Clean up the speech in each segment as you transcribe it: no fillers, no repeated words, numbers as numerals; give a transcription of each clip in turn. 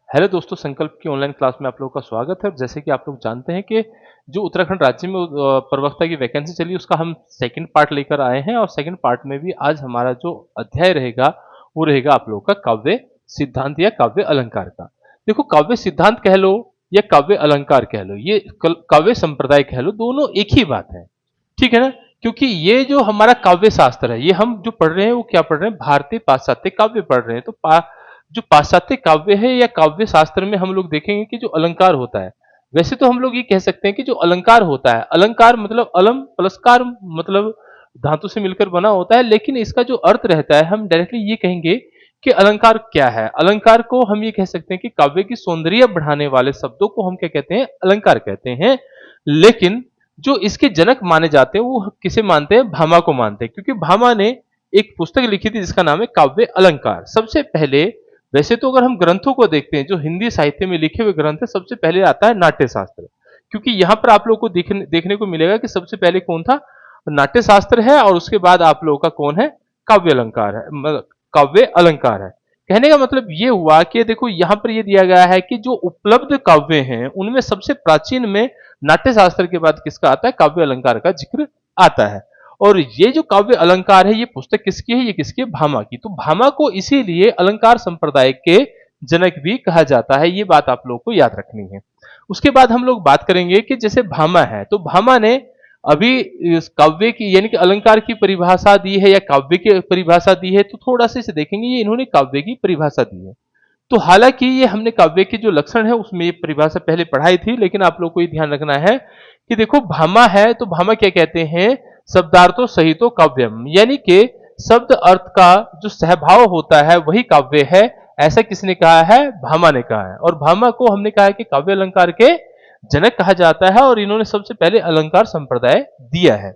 Hello दोस्तों, संकल्प की ऑनलाइन क्लास में आप लोगों का स्वागत है। और जैसे कि आप लोग जानते हैं कि जो उत्तराखंड राज्य में प्रवक्ता की वैकेंसी चली, उसका हम सेकंड पार्ट लेकर आए हैं। और सेकंड पार्ट में भी आज हमारा जो अध्याय रहेगा वो रहेगा आप लोगों का काव्य सिद्धांत या काव्य अलंकार का। देखो, काव्य सिद्धांत कह लो या काव्य अलंकार कह लो, ये काव्य संप्रदाय कह लो, दोनों एक ही बात है। ठीक है ना? क्योंकि ये जो हमारा काव्य शास्त्र है, ये हम जो पढ़ रहे हैं वो क्या पढ़ रहे हैं? भारतीय पाश्चात्य काव्य पढ़ रहे हैं। तो जो पाश्चात्य काव्य है या काव्य शास्त्र में हम लोग देखेंगे कि जो अलंकार होता है, वैसे तो हम लोग ये कह सकते हैं कि जो अलंकार होता है, अलंकार मतलब अलम प्लस कार, मतलब धातु से मिलकर बना होता है। लेकिन इसका जो अर्थ रहता है, हम डायरेक्टली ये कहेंगे कि अलंकार क्या है। अलंकार को हम ये कह सकते हैं कि काव्य की सौंदर्य बढ़ाने वाले शब्दों को हम क्या कहते हैं? अलंकार कहते हैं। लेकिन जो इसके जनक माने जाते हैं वो किसे मानते हैं? भामा को मानते हैं, क्योंकि भामा ने एक पुस्तक लिखी थी जिसका नाम है काव्य अलंकार। सबसे पहले, वैसे तो अगर हम ग्रंथों को देखते हैं, जो हिंदी साहित्य में लिखे हुए ग्रंथ है, सबसे पहले आता है नाट्य शास्त्र। क्योंकि यहां पर आप लोग को देखने को मिलेगा कि सबसे पहले कौन था? नाट्य शास्त्र है, और उसके बाद आप लोगों का कौन है? काव्य अलंकार है, मतलब काव्य अलंकार है। कहने का मतलब ये हुआ कि देखो, यहां पर ये दिया गया है कि जो उपलब्ध काव्य हैं उनमें सबसे प्राचीन में नाट्य शास्त्र के बाद किसका आता है? काव्य अलंकार का जिक्र आता है। और ये जो काव्य अलंकार है, ये पुस्तक किसकी है? ये किसकी है? भामा की। तो भामा को इसीलिए अलंकार संप्रदाय के जनक भी कहा जाता है। ये बात आप लोगों को याद रखनी है। उसके बाद हम लोग बात करेंगे कि जैसे भामा है, तो भामा ने अभी इस काव्य की यानी कि अलंकार की परिभाषा दी है या काव्य की परिभाषा दी है, तो थोड़ा सा इसे देखेंगे। ये इन्होंने काव्य की परिभाषा दी है। तो हालांकि ये हमने काव्य के जो लक्षण है उसमें ये परिभाषा पहले पढ़ाई थी, लेकिन आप लोग को ये ध्यान रखना है कि देखो, भामा है तो भामा क्या कहते हैं? शब्दार्थो सहितो काव्यम, यानी कि शब्द अर्थ का जो सहभाव होता है वही काव्य है। ऐसा किसने कहा है? भामा ने कहा है। और भामा को हमने कहा है कि काव्य अलंकार के जनक कहा जाता है, और इन्होंने सबसे पहले अलंकार संप्रदाय दिया है।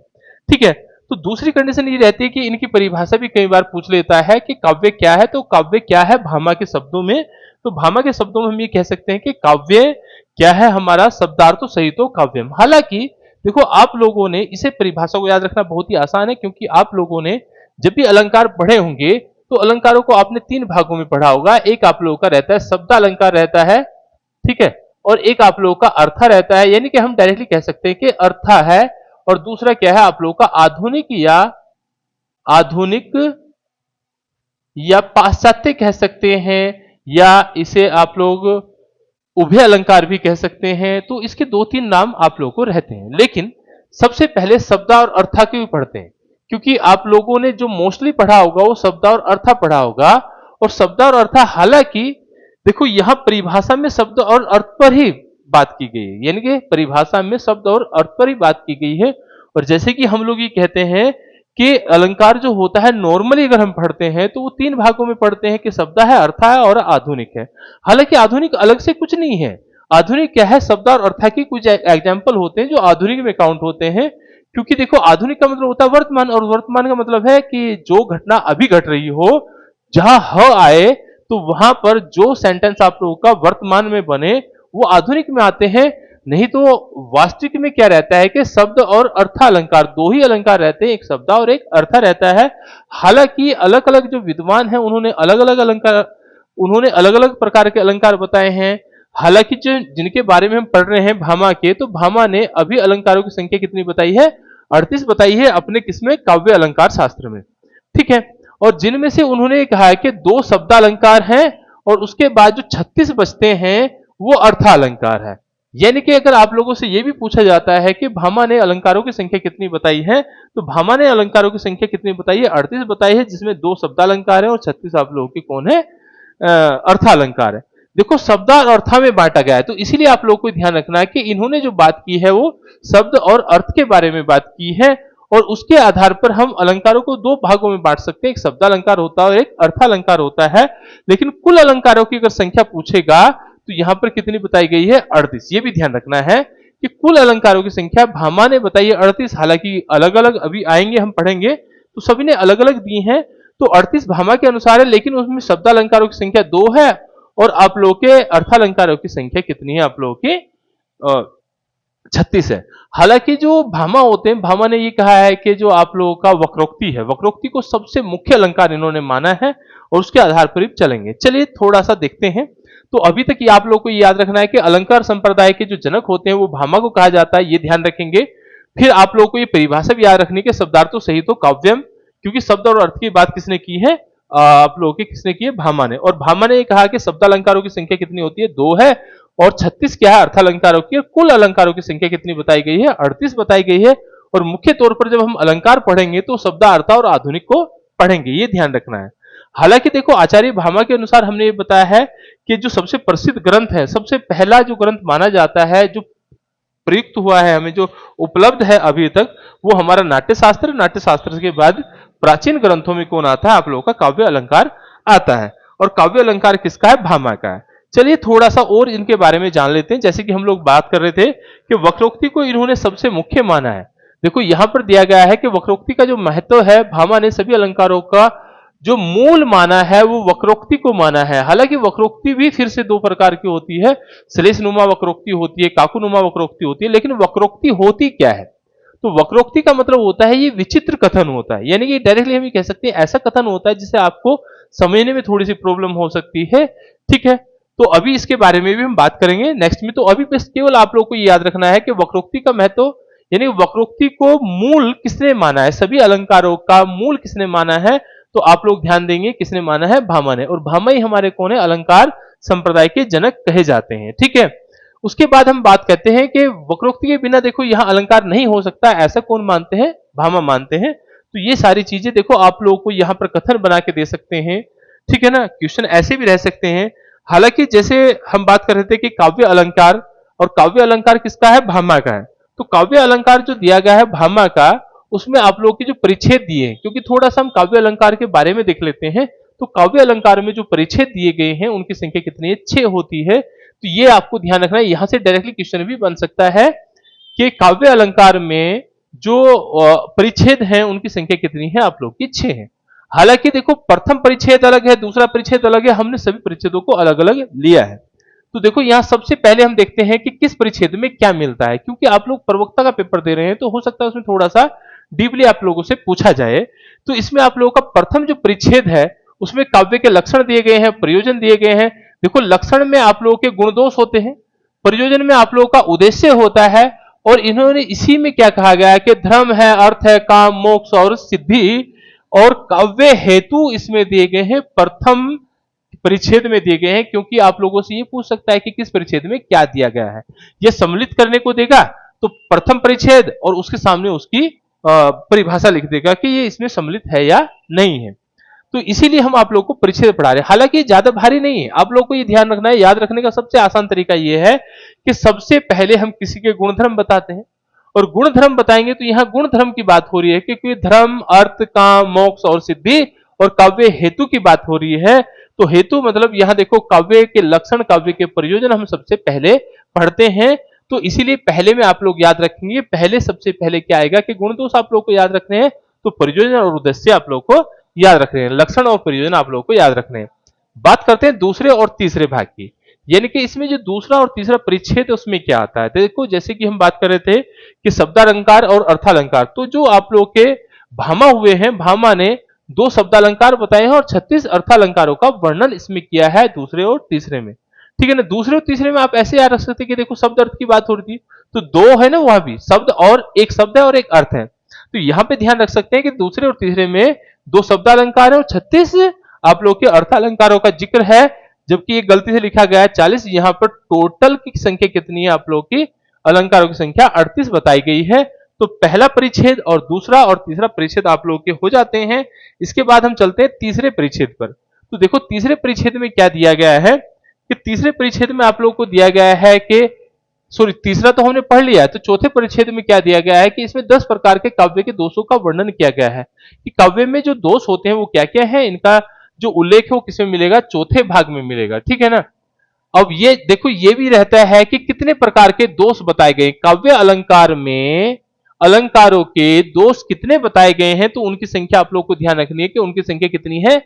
ठीक है। तो दूसरी कंडीशन ये रहती है कि इनकी परिभाषा भी कई बार पूछ लेता है कि काव्य क्या है। तो काव्य क्या है भामा के शब्दों में? तो भामा के शब्दों में हम ये कह सकते हैं कि काव्य क्या है हमारा? शब्दार्थो सहितो काव्यम। हालांकि देखो, आप लोगों ने इसे परिभाषा को याद रखना बहुत ही आसान है, क्योंकि आप लोगों ने जब भी अलंकार पढ़े होंगे तो अलंकारों को आपने तीन भागों में पढ़ा होगा। एक आप लोगों का रहता है शब्द अलंकार रहता है, ठीक है, और एक आप लोगों का अर्था रहता है, यानी कि हम डायरेक्टली कह सकते हैं कि अर्था है। और दूसरा क्या है? आप लोगों का आधुनिक या पाश्चात्य कह सकते हैं, या इसे आप लोग उभय अलंकार भी कह सकते हैं। तो इसके दो तीन नाम आप लोगों को रहते हैं। लेकिन सबसे पहले शब्दा और अर्था के भी पढ़ते हैं, क्योंकि आप लोगों ने जो मोस्टली पढ़ा होगा वो शब्दा और अर्था पढ़ा होगा। और शब्दा और अर्था, हालांकि देखो, यहां परिभाषा में शब्द और अर्थ पर ही बात की गई है, यानी कि परिभाषा में शब्द और अर्थ पर ही बात की गई है। और जैसे कि हम लोग ये कहते हैं कि अलंकार जो होता है, नॉर्मली अगर हम पढ़ते हैं तो वो तीन भागों में पढ़ते हैं कि शब्द है, अर्था है और आधुनिक है। हालांकि आधुनिक अलग से कुछ नहीं है। आधुनिक क्या है? शब्द और अर्था की कुछ एग्जाम्पल होते हैं जो आधुनिक में काउंट होते हैं। क्योंकि देखो, आधुनिक का मतलब होता है वर्तमान, और वर्तमान का मतलब है कि जो घटना अभी घट रही हो, जहां ह आए तो वहां पर जो सेंटेंस आप लोगों का वर्तमान में बने वो आधुनिक में आते हैं। नहीं तो वास्तविक में क्या रहता है कि शब्द और अर्था अलंकार, दो ही अलंकार रहते हैं, एक शब्द और एक अर्था रहता है। हालांकि अलग अलग जो विद्वान हैं उन्होंने अलग अलग प्रकार के अलंकार बताए हैं। हालांकि जो जिनके बारे में हम पढ़ रहे हैं भामा के, तो भामा ने अभी अलंकारों की संख्या कितनी बताई है? 38 बताई है अपने किसमें? काव्य अलंकार शास्त्र में। ठीक है। और जिनमें से उन्होंने कहा है कि दो शब्दालंकार हैं, और उसके बाद जो 36 बचते हैं वो अर्थालंकार है। यानी कि अगर आप लोगों से यह भी पूछा जाता है कि भामा ने अलंकारों की संख्या कितनी बताई है, तो भामा ने अलंकारों की संख्या कितनी बताई है? 38 बताई है, जिसमें दो शब्दालंकार है और 36 आप लोगों की कौन है? अर्थालंकार है। देखो, शब्द और अर्था में बांटा गया है, तो इसीलिए आप लोगों को ध्यान रखना है कि इन्होंने जो बात की है वो शब्द और अर्थ के बारे में बात की है। और उसके आधार पर हम अलंकारों को दो भागों में बांट सकते हैं, एक शब्दालंकार होता है और एक अर्थालंकार होता है। लेकिन कुल अलंकारों की अगर संख्या पूछेगा तो यहां पर कितनी बताई गई है? 38। ये भी ध्यान रखना है कि कुल अलंकारों की संख्या भामा ने बताई है 38। हालांकि अलग अलग अभी आएंगे, हम पढ़ेंगे, तो सभी ने अलग अलग दी हैं। तो 38 भामा के अनुसार है, लेकिन उसमें शब्दालंकारों की संख्या 2 है, और आप लोगों के अर्थालंकारों की संख्या कितनी है? आप लोगों की 36 है। हालांकि जो भामा होते हैं, भामा ने ये कहा है कि जो आप लोगों का वक्रोक्ति है, वक्रोक्ति को सबसे मुख्य अलंकार इन्होंने माना है। और उसके आधार पर ही चलेंगे। चलिए थोड़ा सा देखते हैं। तो अभी तक ये आप लोग को ये याद रखना है कि अलंकार संप्रदाय के जो जनक होते हैं वो भामा को कहा जाता है, ये ध्यान रखेंगे। फिर आप लोग को ये परिभाषा भी याद रखनी है कि शब्दार्थों सहित तो काव्यम, क्योंकि शब्द और अर्थ की बात किसने की है, आप लोगों की किसने की है, भामा ने। और भामा ने कहा कि शब्दालंकारों की संख्या कितनी होती है, 2 है, और 36 क्या है अर्थालंकारों की। कुल अलंकारों की संख्या कितनी बताई गई है, 38 बताई गई है। और मुख्य तौर पर जब हम अलंकार पढ़ेंगे तो शब्दार्थ और आधुनिक को पढ़ेंगे, ये ध्यान रखना है। हालांकि देखो आचार्य भामा के अनुसार हमने ये बताया है कि जो सबसे प्रसिद्ध ग्रंथ है, सबसे पहला जो ग्रंथ माना जाता है, जो प्रयुक्त हुआ है हमें, जो उपलब्ध है अभी तक, वो हमारा नाट्यशास्त्र। नाट्यशास्त्र के बाद प्राचीन ग्रंथों में कौन आता है, आप लोगों का काव्य अलंकार आता है। और काव्य अलंकार किसका है, भामा का है। चलिए थोड़ा सा और इनके बारे में जान लेते हैं। जैसे कि हम लोग बात कर रहे थे कि वक्रोक्ति को इन्होंने सबसे मुख्य माना है। देखो यहां पर दिया गया है कि वक्रोक्ति का जो महत्व है, भामा ने सभी अलंकारों का जो मूल माना है वो वक्रोक्ति को माना है। हालांकि वक्रोक्ति भी फिर से 2 प्रकार की होती है, श्लेषनुमा वक्रोक्ति होती है, काकुनुमा वक्रोक्ति होती है। लेकिन वक्रोक्ति होती क्या है, तो वक्रोक्ति का मतलब होता है ये विचित्र कथन होता है, यानी कि डायरेक्टली हम ये कह सकते हैं ऐसा कथन होता है जिसे आपको समझने में थोड़ी सी प्रॉब्लम हो सकती है। ठीक है, तो अभी इसके बारे में भी हम बात करेंगे नेक्स्ट में। तो अभी बस केवल आप लोग को याद रखना है कि वक्रोक्ति का महत्व, यानी वक्रोक्ति को मूल किसने माना है, सभी अलंकारों का मूल किसने माना है, तो आप लोग ध्यान देंगे किसने माना है, भामा ने। और भामा ही हमारे कौन है, अलंकार संप्रदाय के जनक कहे जाते हैं। ठीक है, उसके बाद हम बात करते हैं कि वक्रोक्ति के बिना देखो यहां अलंकार नहीं हो सकता, ऐसा कौन मानते हैं, भामा मानते हैं। तो ये सारी चीजें देखो आप लोगों को यहां पर कथन बना के दे सकते हैं। ठीक है ना, क्वेश्चन ऐसे भी रह सकते हैं। हालांकि जैसे हम बात कर रहे थे कि काव्य अलंकार, और काव्य अलंकार किसका है, भामा का है। तो काव्य अलंकार जो दिया गया है भामा का, उसमें आप लोगों की जो परिच्छेद दिए हैं, क्योंकि थोड़ा सा हम काव्य अलंकार के बारे में देख लेते हैं। तो काव्य अलंकार में जो परिच्छेद दिए गए हैं उनकी संख्या कितनी है, 6 होती है। तो ये आपको ध्यान रखना है। यहां से डायरेक्टली क्वेश्चन भी बन सकता है कि काव्य अलंकार में जो परिच्छेद हैं उनकी संख्या कितनी है, आप लोग की 6 है। हालांकि देखो प्रथम परिच्छेद अलग है, दूसरा परिच्छेद अलग है, हमने सभी परिच्छेदों को अलग अलग लिया है। तो देखो यहां सबसे पहले हम देखते हैं कि किस परिच्छेद में क्या मिलता है, क्योंकि आप लोग प्रवक्ता का पेपर दे रहे हैं तो हो सकता है उसमें थोड़ा सा डीपली आप लोगों से पूछा जाए। तो इसमें आप लोगों का प्रथम जो परिच्छेद है उसमें काव्य के लक्षण दिए गए हैं, प्रयोजन दिए गए हैं। देखो लक्षण में आप लोगों के गुण दोष होते हैं, प्रयोजन में आप लोगों का उद्देश्य होता है, और इन्होंने इसी में क्या कहा गया है कि धर्म है, अर्थ है, काम, मोक्ष और सिद्धि। और काव्य हेतु इसमें दिए गए हैं, प्रथम परिच्छेद में दिए गए हैं, क्योंकि आप लोगों से ये पूछ सकता है कि किस परिच्छेद में क्या दिया गया है। यह सम्मिलित करने को देगा तो प्रथम परिच्छेद और उसके सामने उसकी परिभाषा लिख देगा कि ये इसमें सम्मिलित है या नहीं है। तो इसीलिए हम आप लोग को परिच्छेद पढ़ा रहे हैं। हालांकि ज्यादा भारी नहीं है, आप लोग को ये ध्यान रखना है। याद रखने का सबसे आसान तरीका ये है कि सबसे पहले हम किसी के गुणधर्म बताते हैं, और गुणधर्म बताएंगे तो यहां गुणधर्म की बात हो रही है, क्योंकि धर्म, अर्थ, काम, मोक्ष और सिद्धि, और काव्य हेतु की बात हो रही है। तो हेतु मतलब यहां देखो काव्य के लक्षण, काव्य के प्रयोजन हम सबसे पहले पढ़ते हैं। तो इसीलिए पहले में आप लोग याद रखेंगे, पहले सबसे पहले क्या आएगा कि गुण दोष आप लोग को याद रखने हैं, तो प्रयोजन और उद्देश्य आप लोग को याद रखने हैं, लक्षण और प्रयोजन आप लोग को याद रखने हैं। बात करते हैं दूसरे और तीसरे भाग की, यानी कि इसमें जो दूसरा और तीसरा परिच्छेद है उसमें क्या आता है। देखो जैसे कि हम बात कर रहे थे कि शब्दालंकार और अर्थालंकार, तो जो आप लोग के भामा हुए हैं, भामा ने 2 शब्दालंकार बताए हैं और 36 अर्थालंकारों का वर्णन इसमें किया है दूसरे और तीसरे में। ठीक है ना, दूसरे और तीसरे में आप ऐसे याद रख सकते हैं कि देखो शब्द अर्थ की बात हो रही थी, तो 2 है ना, वहां भी शब्द, और एक शब्द है और एक अर्थ है। तो यहां पे ध्यान रख सकते हैं कि दूसरे और तीसरे में 2 शब्दालंकार है और 36 आप लोग के अर्थालंकारों का जिक्र है, जबकि एक गलती से लिखा गया है 40। यहां पर टोटल की संख्या कितनी है, आप लोग की अलंकारों की संख्या 38 बताई गई है। तो पहला परिच्छेद और दूसरा और तीसरा परिच्छेद आप लोग के हो जाते हैं। इसके बाद हम चलते हैं तीसरे परिच्छेद पर। तो देखो तीसरे परिच्छेद में क्या दिया गया है कि तीसरे परिच्छेद में आप लोग को दिया गया है कि, सॉरी तीसरा तो हमने पढ़ लिया है, तो चौथे परिच्छेद में क्या दिया गया है कि इसमें 10 प्रकार के काव्य के दोषों का वर्णन किया गया है कि काव्य में जो दोष होते हैं वो क्या क्या है, इनका जो उल्लेख है वो किसमें मिलेगा, चौथे भाग में मिलेगा। ठीक है ना, अब ये देखो ये भी रहता है कि कितने प्रकार के दोष बताए गए काव्य अलंकार में, अलंकारों के दोष कितने बताए गए हैं, तो उनकी संख्या आप लोग को ध्यान रखनी है कि उनकी संख्या कितनी है,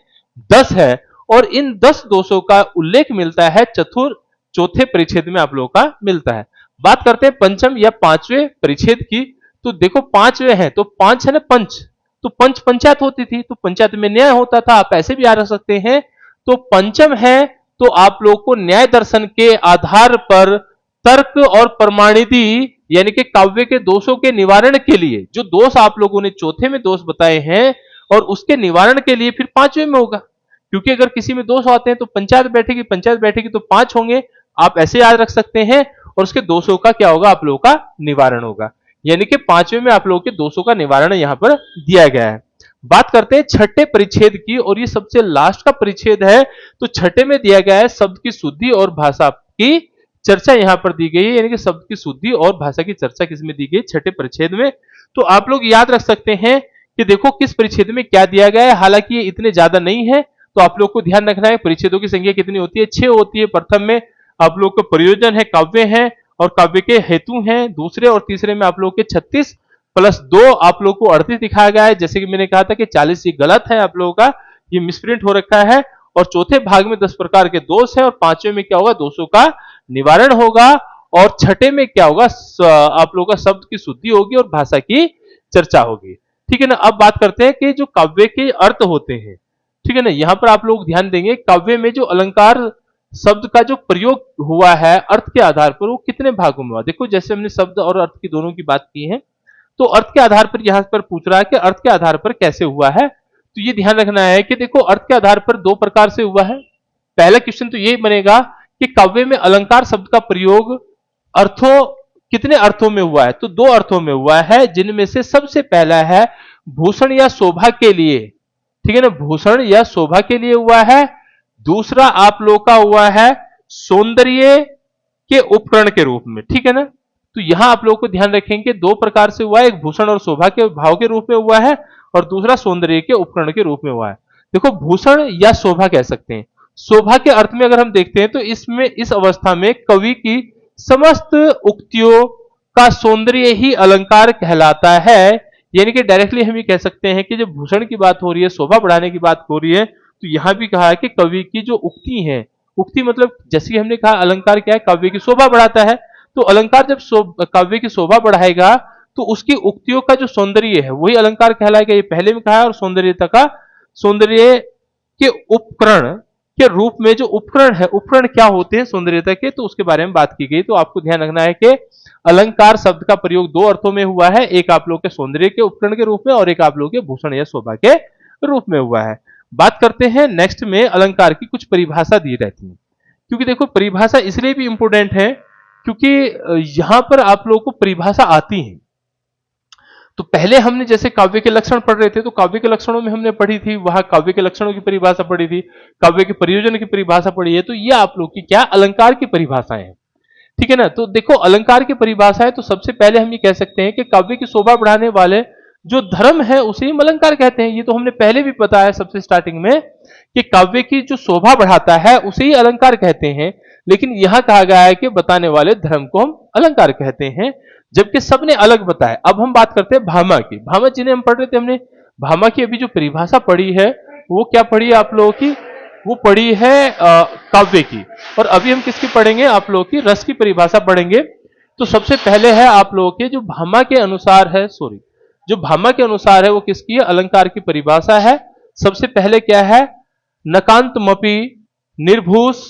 10 है। और इन 10 दोषों का उल्लेख मिलता है चौथे परिच्छेद में आप लोगों का मिलता है। बात करते हैं पंचम या 5वें परिच्छेद की। तो देखो 5वें हैं तो 5 है ना, पंच, तो पंच पंचायत होती थी, तो पंचायत में न्याय होता था, आप ऐसे भी याद रख सकते हैं। तो पंचम है, तो आप लोग को न्याय दर्शन के आधार पर तर्क और प्रमाणिति यानी कि काव्य के दोषों के निवारण के लिए जो दोष आप लोगों ने चौथे में दोष बताए हैं और उसके निवारण के लिए फिर पांचवें में होगा, क्योंकि अगर किसी में दोष आते हैं तो पंचायत बैठेगी तो पांच होंगे, आप ऐसे याद रख सकते हैं। और उसके दोषों का क्या होगा, आप लोगों का निवारण होगा, यानी कि पांचवें में आप लोगों के दोषों का निवारण यहां पर दिया गया है। बात करते हैं छठे परिच्छेद की, और ये सबसे लास्ट का परिच्छेद है। तो छठे में दिया गया है शब्द की शुद्धि और भाषा की चर्चा यहां पर दी गई है, यानी कि शब्द की शुद्धि और भाषा की चर्चा किसमें दी गई, छठे परिच्छेद में। तो आप लोग याद रख सकते हैं कि देखो किस परिच्छेद में क्या दिया गया है, हालांकि ये इतने ज्यादा नहीं है, तो आप लोग को ध्यान रखना है परिच्छेदों की संख्या कितनी होती है, 6 होती है। प्रथम में आप लोग को प्रयोजन है, काव्य है और काव्य के हेतु हैं। दूसरे और तीसरे में आप लोग के 36 प्लस 2 आप लोग को 38 दिखाया गया है। जैसे कि मैंने कहा था कि 40 ये गलत है, आप लोगों का ये मिसप्रिंट हो रखा है। और चौथे भाग में 10 प्रकार के दोष है, और पांचवें में क्या होगा, दोषों का निवारण होगा। और छठे में क्या होगा, आप लोगों का शब्द की शुद्धि होगी और भाषा की चर्चा होगी। ठीक है ना। अब बात करते हैं कि जो काव्य के अर्थ होते हैं, ठीक है ना, यहां पर आप लोग ध्यान देंगे काव्य में जो अलंकार शब्द का जो प्रयोग हुआ है अर्थ के आधार पर, वो कितने भागों में हुआ। देखो जैसे हमने शब्द और अर्थ की दोनों की बात की है, तो अर्थ के आधार पर यहां पर पूछ रहा है कि अर्थ के आधार पर कैसे हुआ है। तो ये ध्यान रखना है कि देखो अर्थ के आधार पर दो प्रकार से हुआ है। पहला क्वेश्चन तो ये बनेगा कि काव्य में अलंकार शब्द का प्रयोग अर्थों कितने अर्थों में हुआ है, तो दो अर्थों में हुआ है, जिनमें से सबसे पहला है भूषण या शोभा के लिए, ठीक है ना, भूषण या शोभा के लिए हुआ है। दूसरा आप लोग का हुआ है सौंदर्य के उपकरण के रूप में, ठीक है ना। तो यहां आप लोग को ध्यान रखेंगे दो प्रकार से हुआ है, एक भूषण और शोभा के भाव के रूप में हुआ है और दूसरा सौंदर्य के उपकरण के रूप में हुआ है। देखो भूषण या शोभा कह सकते हैं। शोभा के अर्थ में अगर हम देखते हैं तो इसमें इस अवस्था में कवि की समस्त उक्तियों का सौंदर्य ही अलंकार कहलाता है। यानी कि डायरेक्टली हम ये कह सकते हैं कि जब भूषण की बात हो रही है, शोभा बढ़ाने की बात हो रही है, तो यहां भी कहा है कि कवि की जो उक्ति है, उक्ति मतलब जैसे हमने कहा अलंकार क्या है, काव्य की शोभा बढ़ाता है। तो अलंकार जब काव्य की शोभा बढ़ाएगा तो उसकी उक्तियों का जो सौंदर्य है वही अलंकार कहलाएगा, ये पहले में कहा है। और सौंदर्यता का, सौंदर्य के उपकरण के रूप में, जो उपकरण है, उपकरण क्या होते हैं सौंदर्यता के, तो उसके बारे में बात की गई। तो आपको ध्यान रखना है कि अलंकार शब्द का प्रयोग दो अर्थों में हुआ है, एक आप लोग के सौंदर्य के उपकरण के रूप में और एक आप लोग के भूषण या शोभा के रूप में हुआ है। बात करते हैं नेक्स्ट में, अलंकार की कुछ परिभाषा दी रहती है, क्योंकि देखो परिभाषा इसलिए भी इंपोर्टेंट है क्योंकि यहां पर आप लोगों को परिभाषा आती है। तो पहले हमने जैसे काव्य के लक्षण पढ़ रहे थे, तो काव्य के लक्षणों में हमने पढ़ी थी, वहां काव्य के लक्षणों की परिभाषा पढ़ी थी, काव्य के प्रयोजन की परिभाषा पढ़ी है। तो ये आप लोग की क्या अलंकार की परिभाषाएं हैं, ठीक है ना। तो देखो अलंकार की परिभाषा है, तो सबसे पहले हम ये कह सकते हैं कि काव्य की शोभा बढ़ाने वाले जो धर्म है उसे हम अलंकार कहते हैं। ये तो हमने पहले भी बताया सबसे स्टार्टिंग में कि काव्य की जो शोभा बढ़ाता है उसे ही अलंकार कहते हैं, लेकिन यहां कहा गया है कि बताने वाले धर्म को हम अलंकार कहते हैं, जबकि सबने अलग बताया। अब हम बात करते हैं भामा की। भामा जिन्हें हम पढ़ रहे थे, हमने भामा की अभी जो परिभाषा पढ़ी है वो क्या पढ़ी है आप लोगों की, वो पढ़ी है काव्य की। और अभी हम किसकी पढ़ेंगे, आप लोगों की रस की परिभाषा पढ़ेंगे। तो सबसे पहले है आप लोगों के जो भामा के अनुसार है, जो भामा के अनुसार है वो किसकी है, अलंकार की परिभाषा है। सबसे पहले क्या है, नकांतमपि निर्भूष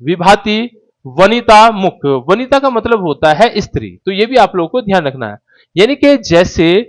विभाति वनिता मुख। वनिता का मतलब होता है स्त्री, तो ये भी आप लोगों को ध्यान रखना है। यानी कि जैसे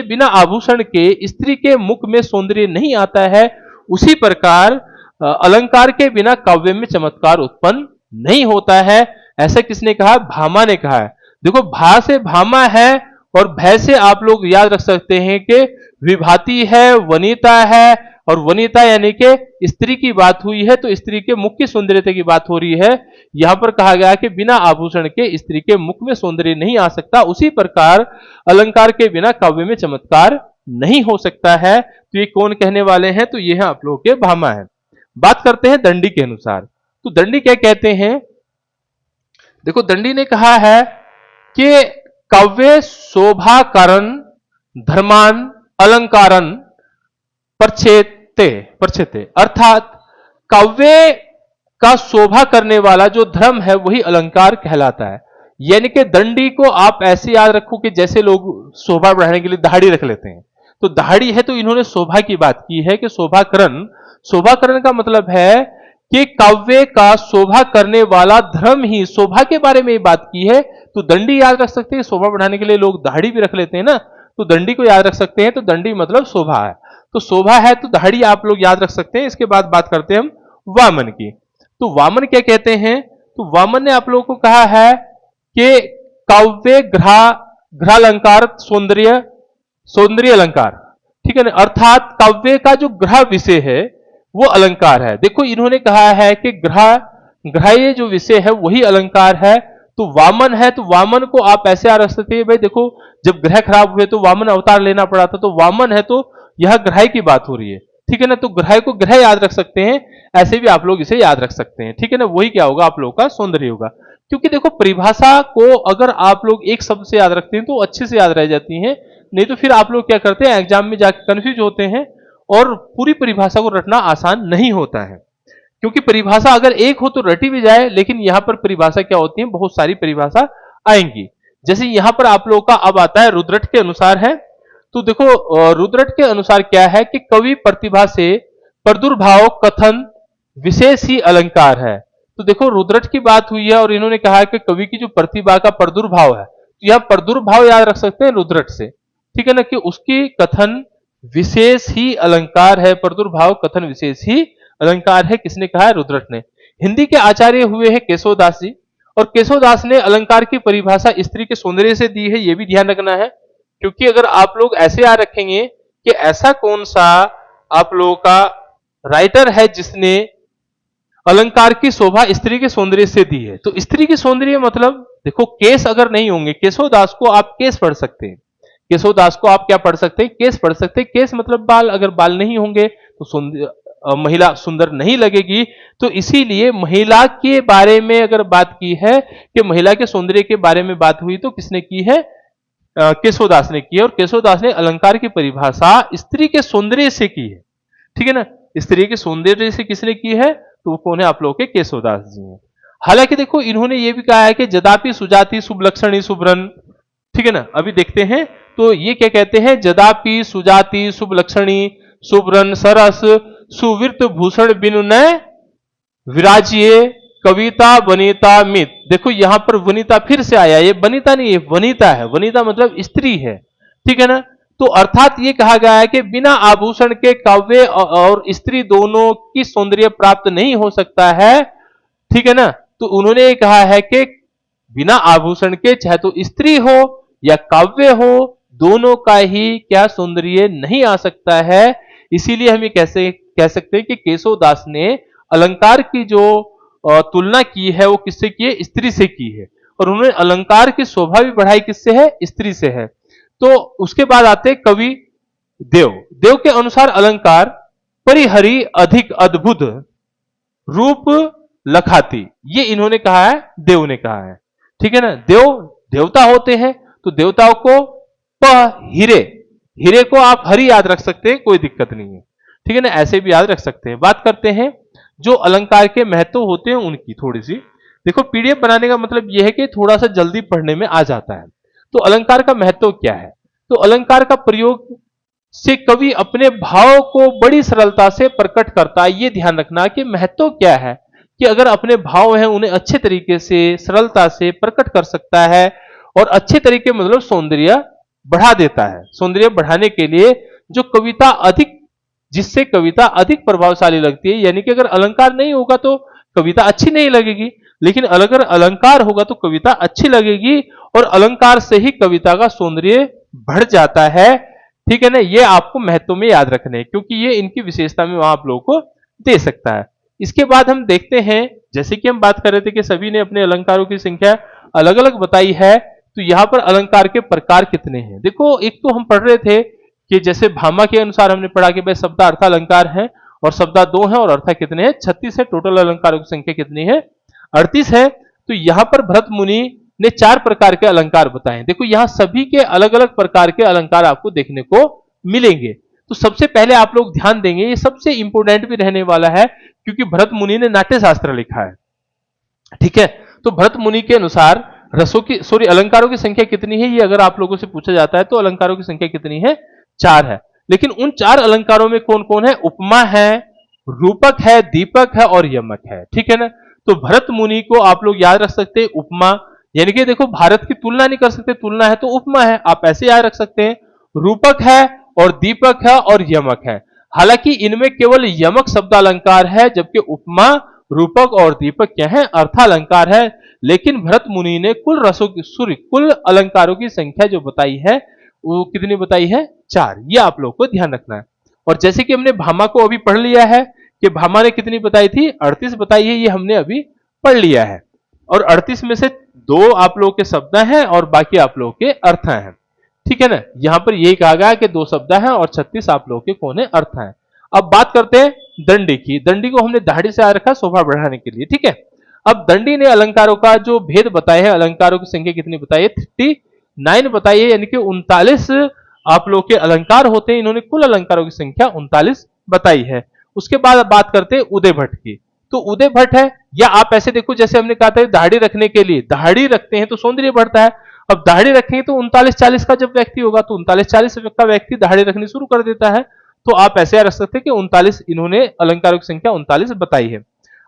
बिना आभूषण के स्त्री के मुख में सौंदर्य नहीं आता है, उसी प्रकार अलंकार के बिना काव्य में चमत्कार उत्पन्न नहीं होता है। ऐसा किसने कहा, भामा ने कहा है। देखो भा से भामा है और भय से आप लोग याद रख सकते हैं कि विभाति है, वनिता है, और वनिता यानी कि स्त्री की बात हुई है, तो स्त्री के मुख की सौंदर्यता की बात हो रही है। यहां पर कहा गया कि बिना आभूषण के स्त्री के मुख में सौंदर्य नहीं आ सकता, उसी प्रकार अलंकार के बिना काव्य में चमत्कार नहीं हो सकता है। तो ये कौन कहने वाले हैं, तो ये है आप लोगों के भामा है। बात करते हैं दंडी के अनुसार। तो दंडी क्या कहते हैं, देखो दंडी ने कहा है कि काव्य शोभाकरण धर्मान अलंकारन परछेते, अर्थात काव्य का शोभा करने वाला जो धर्म है वही अलंकार कहलाता है। यानी कि दंडी को आप ऐसे याद रखो कि जैसे लोग शोभा बढ़ाने के लिए दाढ़ी रख लेते हैं, तो दाढ़ी है तो इन्होंने शोभा की बात की है कि शोभाकरण। शोभाकरण का मतलब है कि काव्य का शोभा करने वाला धर्म ही, शोभा के बारे में बात की है। तो दंडी याद रख सकते हैं, शोभा बढ़ाने के लिए लोग दाढ़ी भी रख लेते हैं ना, तो दंडी को याद रख सकते हैं। तो दंडी मतलब शोभा है, तो शोभा है तो दाढ़ी आप लोग याद रख सकते हैं। इसके बाद बात करते हैं हम वामन की। तो वामन क्या कहते हैं? तो वामन ने आप लोगों को कहा है कि काव्य ग्रहालंकार सौंदर्य, सौंदर्य अलंकार, ठीक है ना, अर्थात काव्य का जो ग्रह विषय है वो अलंकार है। देखो इन्होंने कहा है कि ग्राह्य जो विषय है वही अलंकार है। तो वामन है तो वामन को आप ऐसे रख सकते हैं, भाई देखो जब ग्रह खराब हुए तो वामन अवतार लेना पड़ा था, तो वामन है तो यह ग्रह की बात हो रही है, ठीक है ना। तो ग्रह को ग्रह याद रख सकते हैं, ऐसे भी आप लोग इसे याद रख सकते हैं, ठीक है ना। वही क्या होगा आप लोग का सौंदर्य होगा। क्योंकि देखो परिभाषा को अगर आप लोग एक शब्द से याद रखते हैं तो अच्छे से याद रह जाती है, नहीं तो फिर आप लोग क्या करते हैं एग्जाम में जाकर कंफ्यूज होते हैं और पूरी परिभाषा को रटना आसान नहीं होता है। क्योंकि परिभाषा अगर एक हो तो रटी भी जाए, लेकिन यहां पर परिभाषा क्या होती है, बहुत सारी परिभाषा आएंगी। जैसे यहां पर आप लोगों का अब आता है रुद्रट के अनुसार है। तो देखो रुद्रट के अनुसार क्या है कि कवि प्रतिभा से प्रादुर्भाव कथन विशेष ही अलंकार है। तो देखो रुद्रट की बात हुई है और इन्होंने कहा है कि कवि की जो प्रतिभा का प्रादुर्भाव है, तो यह प्रादुर्भाव याद रख सकते हैं रुद्रट से, ठीक है ना, कि उसकी कथन विशेष ही अलंकार है। प्रादुर्भाव कथन विशेष ही अलंकार है, किसने कहा है? रुद्रट ने। हिंदी के आचार्य हुए हैं केशवदास जी, और केशवदास ने अलंकार की परिभाषा स्त्री के सौंदर्य से दी है, यह भी ध्यान रखना है। क्योंकि अगर आप लोग ऐसे याद रखेंगे कि ऐसा कौन सा आप लोगों का राइटर है जिसने अलंकार की शोभा स्त्री के सौंदर्य से दी है, तो स्त्री के सौंदर्य मतलब देखो केस अगर नहीं होंगे, केशवदास को आप केस पढ़ सकते हैं, केशवदास को आप क्या पढ़ सकते हैं? केस पढ़ सकते हैं। केस मतलब बाल, अगर बाल नहीं होंगे तो महिला सुंदर नहीं लगेगी। तो इसीलिए महिला के बारे में अगर बात की है कि महिला के सौंदर्य के बारे में बात हुई तो किसने की है? केशवदास ने की है। और केशवदास ने अलंकार की परिभाषा स्त्री के सौंदर्य से की है, ठीक है ना। स्त्री के सौंदर्य से किसने की है? तो वो कौन है? आप लोगों के केशवदास जी हैं। हालांकि देखो इन्होंने ये भी कहा है कि जदापि सुजाति शुभ लक्षणी शुभ्रन, ठीक है ना। अभी देखते हैं तो ये क्या कहते हैं? जदापि सुजाति शुभ लक्षणी शुभ्रन सरस सुवृत भूषण बिनु नय विराजिए कविता वनिता मित। देखो यहां पर वनिता फिर से आया, ये वनिता नहीं है वनिता है, वनिता मतलब स्त्री है, ठीक है ना। तो अर्थात ये कहा गया है कि बिना आभूषण के काव्य और स्त्री दोनों की सौंदर्य प्राप्त नहीं हो सकता है, ठीक है ना। तो उन्होंने ये कहा है कि बिना आभूषण के चाहे तो स्त्री हो या काव्य हो, दोनों का ही क्या सौंदर्य नहीं आ सकता है। इसीलिए हम ये कैसे कह सकते हैं कि केशवदास ने अलंकार की जो तुलना की है वो किससे की है? स्त्री से की है। और उन्होंने अलंकार की शोभा भी बढ़ाई किससे है? स्त्री से है। तो उसके बाद आते कवि देव। देव के अनुसार अलंकार परिहरि अधिक अद्भुत रूप लखाती, ये इन्होंने कहा है, देव ने कहा है, ठीक है ना। देव देवता होते हैं तो देवताओं को हीरे, हीरे को आप हरि याद रख सकते हैं, कोई दिक्कत नहीं है, ठीक है ना, ऐसे भी याद रख सकते हैं। बात करते हैं जो अलंकार के महत्व होते हैं उनकी थोड़ी सी। देखो पीडीएफ बनाने का मतलब यह है कि थोड़ा सा जल्दी पढ़ने में आ जाता है। तो अलंकार का महत्व क्या है? तो अलंकार का प्रयोग से कवि अपने भाव को बड़ी सरलता से प्रकट करता है। यह ध्यान रखना कि महत्व क्या है, कि अगर अपने भाव हैं उन्हें अच्छे तरीके से सरलता से प्रकट कर सकता है, और अच्छे तरीके मतलब सौंदर्य बढ़ा देता है। सौंदर्य बढ़ाने के लिए जो कविता अधिक, जिससे कविता अधिक प्रभावशाली लगती है, यानी कि अगर अलंकार नहीं होगा तो कविता अच्छी नहीं लगेगी, लेकिन अगर अलंकार होगा तो कविता अच्छी लगेगी, और अलंकार से ही कविता का सौंदर्य बढ़ जाता है, ठीक है ना। ये आपको महत्व में याद रखने हैं, क्योंकि ये इनकी विशेषता में वहां आप लोगों को दे सकता है। इसके बाद हम देखते हैं, जैसे कि हम बात कर रहे थे कि सभी ने अपने अलंकारों की संख्या अलग अलग बताई है, तो यहां पर अलंकार के प्रकार कितने हैं? देखो एक तो हम पढ़ रहे थे कि जैसे भामा के अनुसार हमने पढ़ा कि भाई शब्दार्थ अलंकार है और शब्दा 2 है और अर्थ कितने हैं? 36 है। टोटल अलंकारों की संख्या कितनी है? 38 है। तो यहां पर भरत मुनि ने 4 प्रकार के अलंकार बताए। देखो यहां सभी के अलग अलग प्रकार के अलंकार आपको देखने को मिलेंगे। तो सबसे पहले आप लोग ध्यान देंगे, ये सबसे इंपोर्टेंट भी रहने वाला है, क्योंकि भरत मुनि ने नाट्य शास्त्र लिखा है, ठीक है। तो भरत मुनि के अनुसार रसों की सॉरी अलंकारों की संख्या कितनी है, ये अगर आप लोगों से पूछा जाता है तो अलंकारों की संख्या कितनी है, 4 है। लेकिन उन 4 अलंकारों में कौन कौन है, उपमा है, रूपक है, दीपक है और यमक है, ठीक है ना। तो भरत मुनि को आप लोग याद रख सकते हैं उपमा, यानी कि देखो भारत की तुलना नहीं कर सकते, तुलना है तो उपमा है, आप ऐसे याद रख सकते हैं। रूपक है और दीपक है और यमक है। हालांकि इनमें केवल यमक शब्द अलंकार है, जबकि उपमा, रूपक और दीपक क्या है, अर्थालंकार है। लेकिन भरत मुनि ने कुल रसों की सूर्य कुल अलंकारों की संख्या जो बताई है वो कितनी बताई है, 4। ये आप लोग को ध्यान रखना है। और जैसे कि हमने भामा को अभी पढ़ लिया है कि भामा ने कितनी बताई थी, 38 बताई है, ये हमने अभी पढ़ लिया है। और 38 में से 2 आप लोगों के शब्द हैं और बाकी आप लोगों के अर्थ हैं, ठीक है ना। यहां पर यही कहा गया कि 2 शब्द हैं और 36 आप लोगों के कौन है, अर्थ हैं। अब बात करते हैं दंडी की। दंडी को हमने दाढ़ी से आ रखा शोभा बढ़ाने के लिए, ठीक है। अब दंडी ने अलंकारों का जो भेद बताए हैं, अलंकारों की संख्या कितनी बताई है, 39 बताई है, यानी कि 39 आप लोग के अलंकार होते हैं। इन्होंने कुल अलंकारों की संख्या 39 बताई है। उसके बाद बात करते हैं उदय भट्ट की। तो उदय भट्ट है, या आप ऐसे देखो जैसे हमने कहा था दाढ़ी रखने के लिए दाढ़ी रखते हैं तो सौंदर्य बढ़ता है। अब दाढ़ी रखेंगे तो 39-40 का जब व्यक्ति होगा तो 39-40 का व्यक्ति दाढ़ी रखनी शुरू कर देता है। तो आप ऐसे रख सकते हैं कि 39 इन्होंने अलंकारों की संख्या 39 बताई है।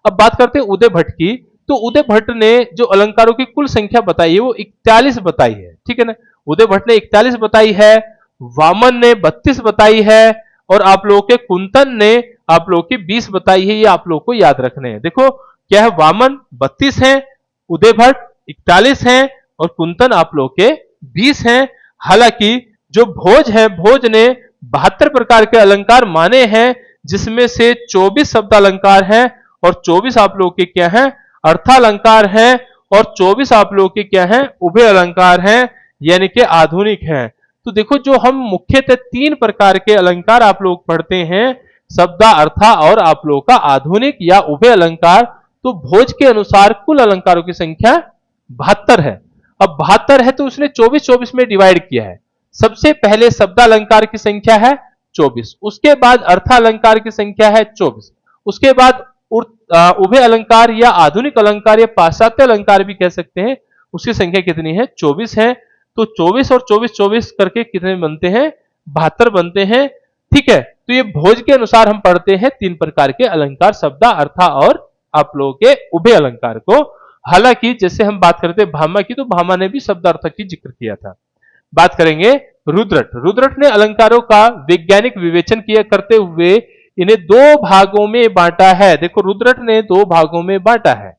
अब बात करते हैं उदय भट्ट की। तो उदय भट्ट ने जो अलंकारों की कुल संख्या बताई है वो 41 बताई है, ठीक है ना। उदय भट्ट ने 41 बताई है, वामन ने 32 बताई है और आप लोगों के कुंतन ने आप लोगों की 20 बताई है। ये आप लोगों को याद रखने हैं। देखो क्या है, वामन 32 है, उदय भट्ट 41 है और कुंतन आप लोग के 20 हैं। हालांकि जो भोज है, भोज ने 72 प्रकार के अलंकार माने हैं, जिसमें से 24 शब्द अलंकार हैं और 24 आप लोग के क्या हैं, अर्थालंकार हैं और 24 आप लोग के क्या हैं, उभय अलंकार हैं, यानी कि आधुनिक हैं। तो देखो जो हम मुख्यतः 3 प्रकार के अलंकार आप लोग पढ़ते हैं, शब्दा, अर्था और आप लोग का आधुनिक या उभय अलंकार। तो भोज के अनुसार कुल अलंकारों की संख्या 72 है। अब 72 है तो उसने 24-24 में डिवाइड किया है। सबसे पहले शब्दालंकार की संख्या है 24, उसके बाद अर्थालंकार की संख्या है 24, उसके बाद उभय अलंकार या आधुनिक अलंकार या पाश्चात्य अलंकार भी कह सकते हैं, उसकी संख्या कितनी है, 24 है। तो 24 और 24-24 करके कितने बनते हैं, 72 बनते हैं, ठीक है। तो ये भोज के अनुसार हम पढ़ते हैं 3 प्रकार के अलंकार, शब्दा, अर्था और आप लोगों के उभय अलंकार को। हालांकि जैसे हम बात करते हैं भामा की, तो भामा ने भी शब्दार्थ की जिक्र किया था। बात करेंगे रुद्रट। रुद्रट ने अलंकारों का वैज्ञानिक विवेचन किया करते हुए इन्हें 2 भागों में बांटा है। देखो रुद्रट ने 2 भागों में बांटा है।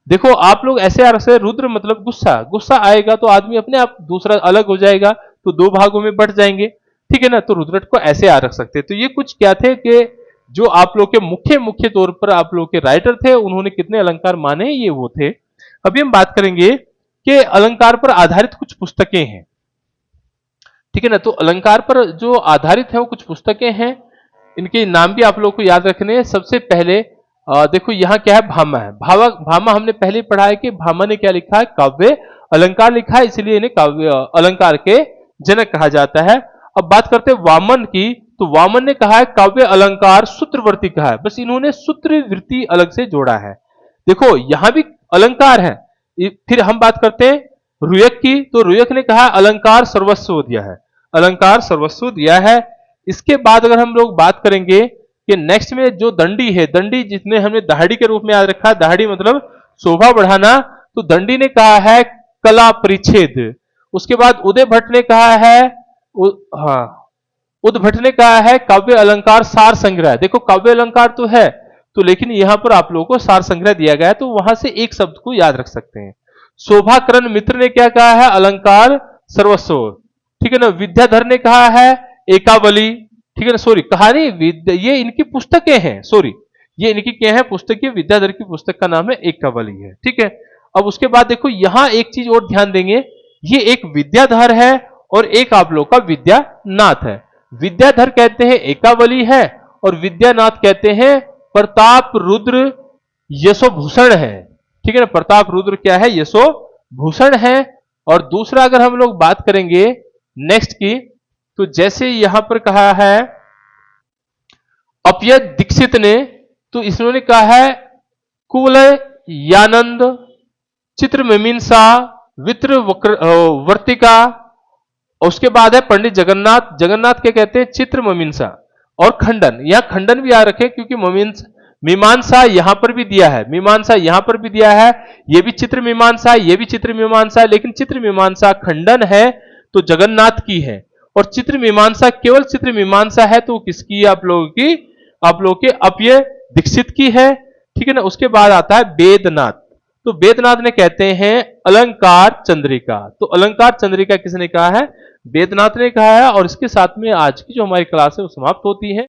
देखो आप लोग ऐसे रुद्र मतलब गुस्सा, गुस्सा आएगा तो आदमी अपने आप दूसरा अलग हो जाएगा, तो 2 भागों में बढ़ जाएंगे, ठीक है ना। तो रुद्रट को ऐसे आ रख सकते हैं। तो ये कुछ क्या थे कि जो आप लोग के मुख्य तौर पर आप लोग के राइटर थे, उन्होंने कितने अलंकार माने, ये वो थे। अभी हम बात करेंगे कि अलंकार पर आधारित कुछ पुस्तकें हैं, ठीक है ना। तो अलंकार पर जो आधारित है वो कुछ पुस्तकें हैं, इनके नाम भी आप लोग को याद रखने हैं। सबसे पहले देखो यहाँ क्या है, भामा है। भामा हमने पहले पढ़ा है कि भामा ने क्या लिखा है, काव्य अलंकार लिखा है, इसलिए इन्हें काव्य अलंकार के जनक कहा जाता है। अब बात करते हैं वामन की। तो वामन ने कहा है काव्य अलंकार सूत्रवर्ती कहा है, बस इन्होंने सूत्रवृत्ति अलग से जोड़ा है। देखो यहां भी अलंकार है। फिर हम बात करते हैं रुयक की। तो रुयक ने कहा अलंकार सर्वस्व दिया है, अलंकार सर्वस्व दिया है। इसके बाद अगर हम लोग बात करेंगे कि नेक्स्ट में जो दंडी है, दंडी जिसने हमने दहाड़ी के रूप में याद रखा, दहाड़ी मतलब शोभा बढ़ाना, तो दंडी ने कहा है कला परिच्छेद। उसके बाद उदय भट्ट ने कहा है उद भट्ट ने कहा है काव्य अलंकार सार संग्रह। देखो काव्य अलंकार तो है, तो लेकिन यहां पर आप लोगों को सार संग्रह दिया गया है, तो वहां से एक शब्द को याद रख सकते हैं। शोभाकरण मित्र ने क्या कहा है, अलंकार सर्वस्व, ठीक है ना। विद्याधर ने कहा है एकावली, ठीक है ना। सॉरी कहा नहीं, ये इनकी पुस्तकें हैं, सॉरी ये इनकी क्या है, पुस्तकें। विद्याधर की पुस्तक का नाम है एकावली है, ठीक है। अब उसके बाद देखो यहां एक चीज और ध्यान देंगे, ये एक विद्याधर है और एक आप लोग का विद्यानाथ है। विद्याधर कहते हैं एकावली है और विद्यानाथ कहते हैं प्रताप रुद्र यशोभूषण है, ठीक है ना। प्रताप रुद्र क्या है, यशोभूषण है। और दूसरा अगर हम लोग बात करेंगे नेक्स्ट की, तो जैसे यहां पर कहा है अपयज दीक्षित ने, तो इन्होंने कहा है कुवलय यानंद चित्र मीमांसा वित्र वर्तिका। उसके बाद है पंडित जगन्नाथ। जगन्नाथ क्या कहते हैं? चित्र मीमांसा। और खंडन, यहां खंडन भी याद रखें क्योंकि मीमांसा यहां पर भी दिया है, मीमांसा यहां पर भी दिया है, यह भी चित्र मीमांसा, यह भी चित्र मीमांसा, लेकिन चित्र मीमांसा खंडन है तो जगन्नाथ की है, और चित्र मीमांसा केवल चित्र मीमांसा है तो किसकी है? आप लोगों के अपय दीक्षित की है। ठीक है ना। उसके बाद आता है वेदनाथ। तो वेदनाथ ने कहते हैं अलंकार चंद्रिका। तो अलंकार चंद्रिका किसने कहा है? वेदनाथ ने कहा है। और इसके साथ में आज की जो हमारी क्लास है वो समाप्त होती है।